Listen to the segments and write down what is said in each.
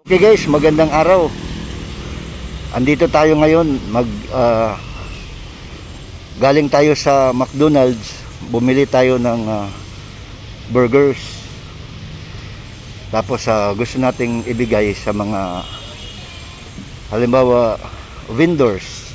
Okay guys, magandang araw. Andito tayo ngayon, galing tayo sa McDonald's, bumili tayo ng burgers. Tapos gusto nating ibigay sa mga halimbawa vendors,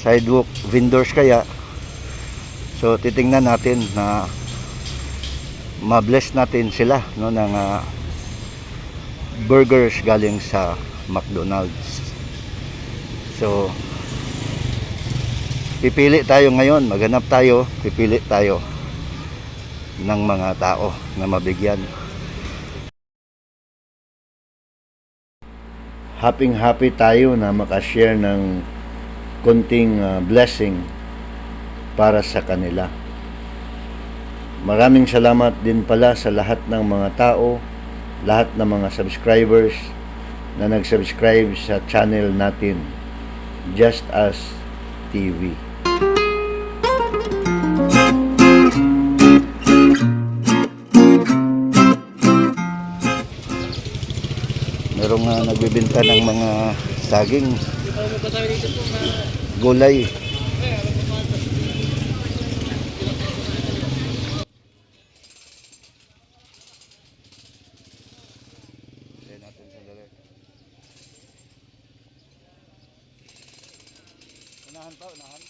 sidewalk vendors kaya. So titingnan natin na ma-bless natin sila, no, ng burgers galing sa McDonald's. So pipili tayo ngayon, maghanap tayo, pipili tayo ng mga tao na mabigyan. Happy tayo na makashare ng konting blessing para sa kanila. Maraming salamat din pala sa lahat ng mga tao, lahat ng mga subscribers na nag-subscribe sa channel natin, Just Us TV. Merong nagbebenta ng mga saging, gulay. Unahan pa, unahan.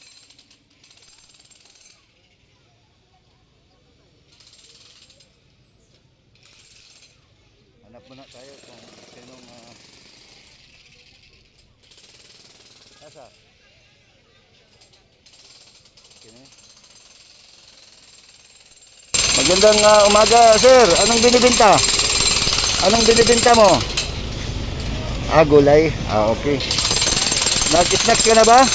Hanap muna tayo kung sinong nasa. Okay. Magandang umaga, sir. Anong binibenta? Anong binibenta mo? Gulay. Okay. Nag-snacks ka na ba?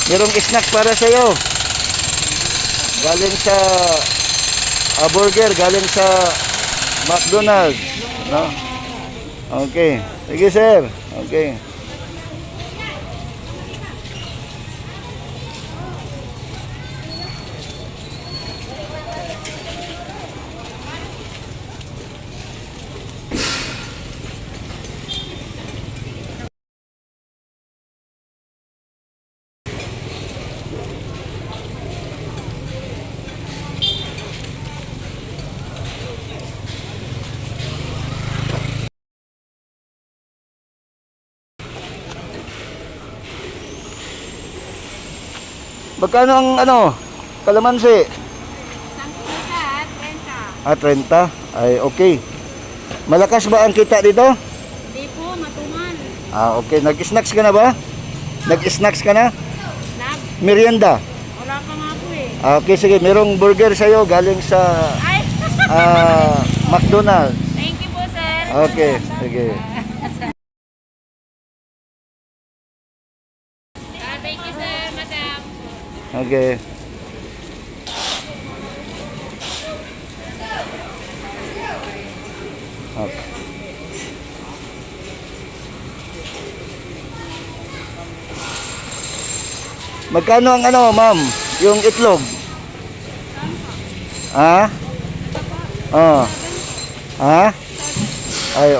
Merong snacks para sa iyo. Galing sa burger, galing sa McDonald's, no? Okay. Sige, sir. Okay. Magkano ang kalamansi? 30. 30? Ay, okay. Malakas ba ang kita dito? Hindi po, matumal. Okay. Nag-snacks ka na ba? Nag-snacks ka na? Merienda? Wala pa nga po eh. Okay, sige. Merong burger sa'yo galing sa Ay! McDonald's. Thank you po, sir. Okay, sige. Thank you, sir, madam. Okay. Okay. Magkano ang ma'am? Yung itlog? Ay,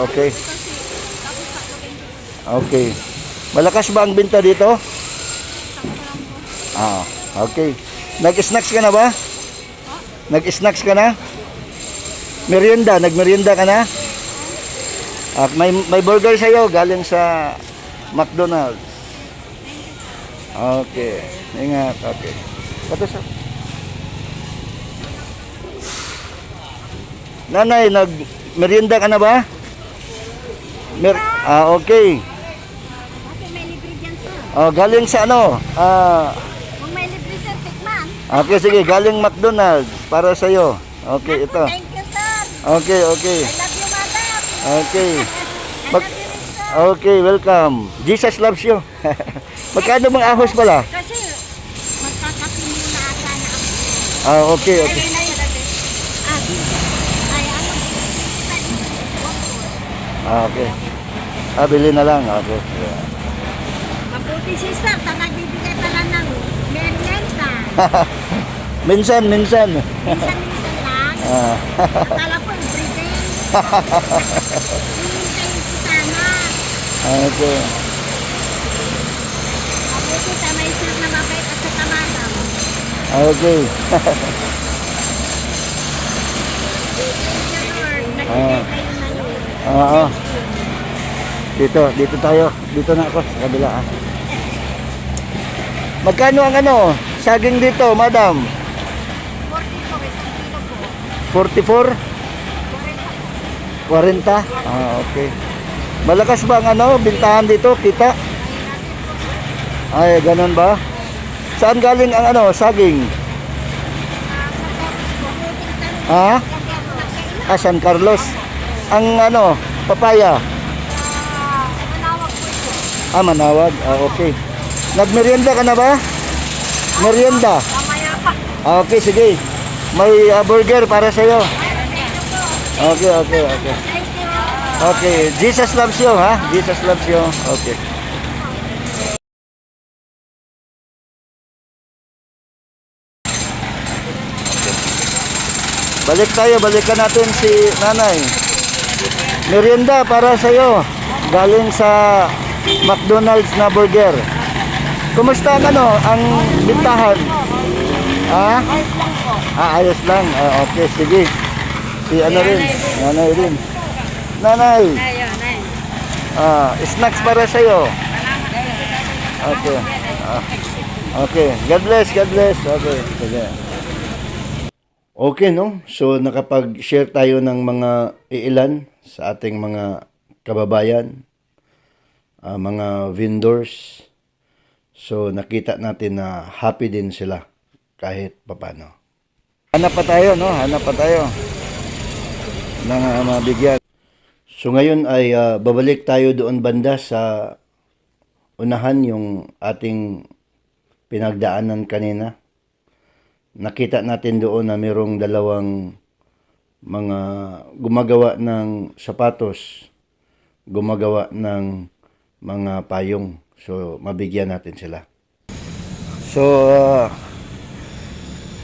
okay. Okay. Malakas ba ang binta dito? Okay. Nag-snacks ka na ba? Nag-snacks ka na? Merienda, nagmerienda ka na? May burger sa'yo galing sa McDonald's. Okay. Ingat. Okay. Ito siya. Nanay, nagmerienda ka na ba? Okay. Okay, may libre dyan, sir. Galing sa Kung may libre, sir, tikman. Okay, sige. Galing McDonald's para sa'yo. Okay, ito. Thank you, sir. Okay, okay. I love you, madam. Okay. I love you, sir. Okay, welcome. Jesus loves you. Magkano bang ahos pala? Kasi, magkakapi muna ata na ako. Okay, okay. Ay, Okay. Bili na lang. Okay. Yeah. mabuti si sir, nagbibigay pala ng merienda. Minsan. Minsan lang. Akala ko everyday. si Tama. Okay. Mabuti Tama sir na mabait at sa tamadam. Okay. Lord, nagbigay Ah. kayo ng Oo. Dito tayo. Dito na ako sa kabila. Magkano ang saging dito, madam? 44? 40? Okay. Malakas ba ang bintahan dito, kita? Ay, ganun ba? Saan galing ang saging? Ha? San Carlos. Ang papaya? Manawag. Okay. Nagmerienda ka na ba? Merienda. Okay, sige. May burger para sa'yo. Okay. Okay. Jesus loves you, ha? Jesus loves you. Okay. Balikan natin si nanay. Merienda para sa'yo. Galing sa McDonald's na burger. Kumusta ang bintahan? Ha? Ayos lang. Okay, sige. Si rin. Nanay rin. Nanay. Snacks para sa'yo. Okay. Okay. God bless. Okay. Sige. Okay, no? So, nakapag-share tayo ng mga iilan sa ating mga kababayan, mga vendors. So, nakita natin na happy din sila kahit papano. Hanap pa tayo, no? Hanap pa tayo ng mabigyan. So, ngayon ay babalik tayo doon banda sa unahan yung ating pinagdaanan kanina. Nakita natin doon na mayroong dalawang mga gumagawa ng sapatos, gumagawa ng mga payong. So, mabigyan natin sila. So,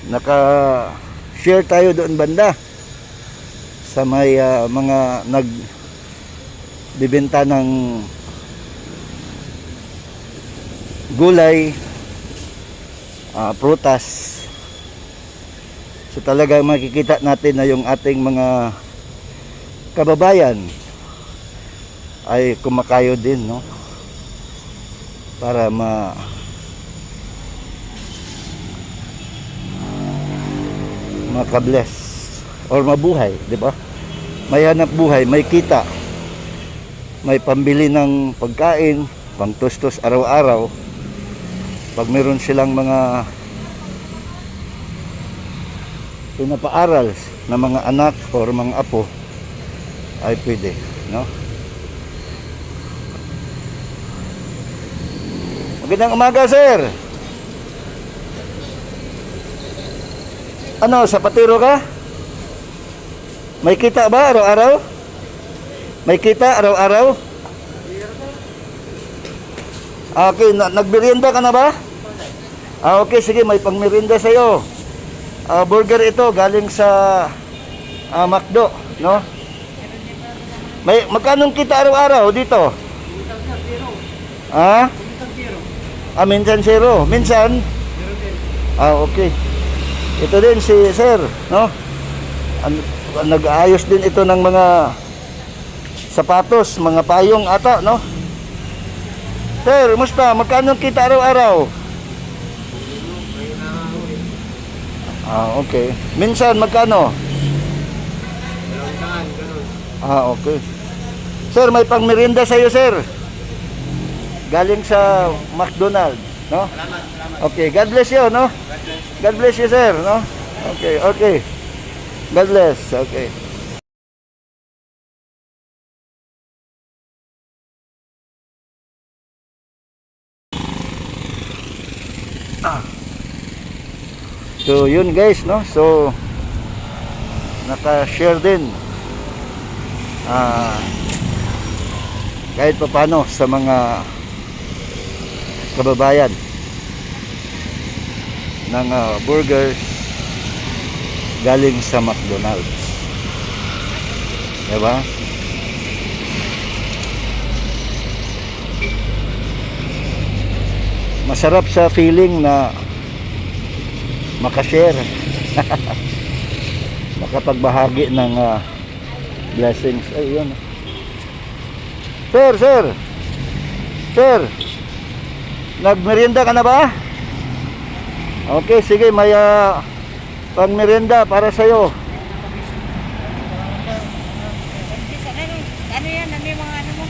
naka-share tayo doon banda sa may mga nagbibenta ng gulay, prutas. So talaga makikita natin na yung ating mga kababayan ay kumakayo din, no? Para makabless or mabuhay, di ba? May hanap buhay, may kita, may pambili ng pagkain, pangtustos araw-araw. Pag meron silang mga pinapaaral na mga anak o mga apo, ay pwede, no? Magandang umaga, sir. Sapatero ka? May kita ba araw-araw? May kita araw-araw? Okay, nagmerienda ka na ba? Okay, sige, may pangmerienda sa'yo. Burger ito galing sa McDo, no? Magkano kita araw-araw dito? Minsan zero. Minsan? Okay. Ito din si sir, no? Nag-aayos din ito ng mga sapatos, mga payong ata, no? Sir, musta? Magkano kita araw-araw? Okay. Minsan magkano? Okay. Sir, may pangmerienda sa iyo, sir. Galing sa McDonald's, no? Okay, God bless you, no? God bless you, sir, no? Okay. God bless. Okay. So yun guys, no? So naka-share din kahit paano sa mga kababayan ng burgers galing sa McDonald's. Diba? Masarap sa feeling na makashare. Makapagbahagi ng blessings. Ay, yun. Sir. Nagmerienda ka na ba? Okay, sige, may pangmerienda para sa'yo. Ano yan? Ano yung mga ano mo?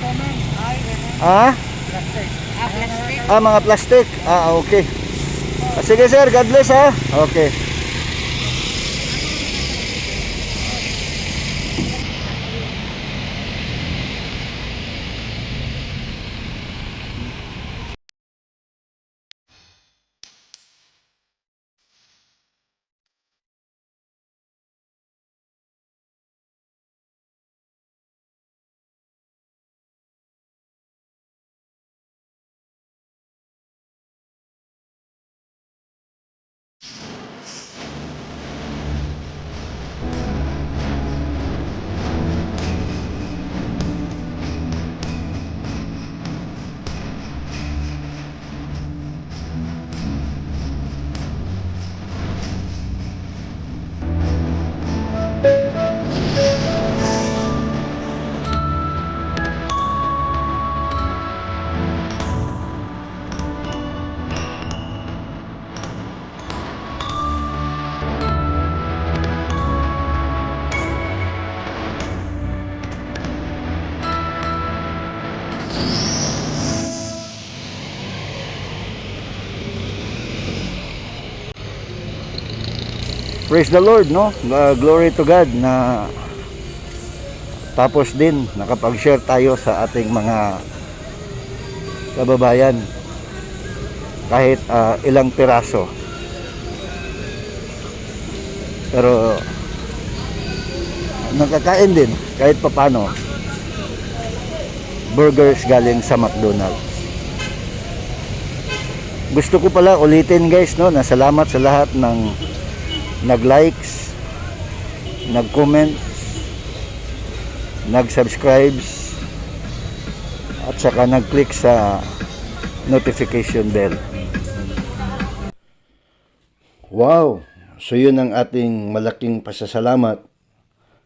Common. Ay, gano'n. Ah? Plastic. Plastic. Mga plastic. Okay. Sige sir, God bless ha. Okay. Praise the Lord, no? Glory to God na tapos din nakapag-share tayo sa ating mga kababayan kahit ilang piraso. Pero nakakain din kahit papano. Burgers galing sa McDonald's. Gusto ko pala ulitin guys, no, na salamat sa lahat ng nag-likes, nag-comments, nag-subscribes, at saka nag-click sa notification bell. Wow! So yun ang ating malaking pasasalamat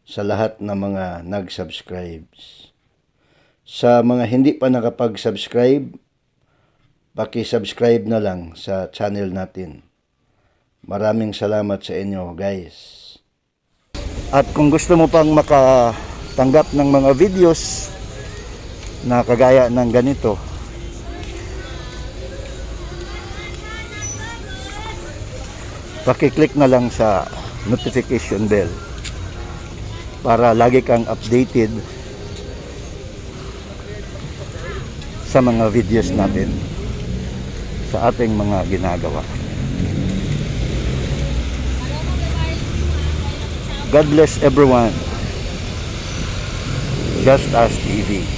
sa lahat ng mga nag-subscribes. Sa mga hindi pa nakapag-subscribe, paki-subscribe na lang sa channel natin. Maraming salamat sa inyo, guys. At kung gusto mo pang makatanggap ng mga videos na kagaya ng ganito, paki-click na lang sa notification bell para lagi kang updated sa mga videos natin, sa ating mga ginagawa. God bless everyone. Just Us TV.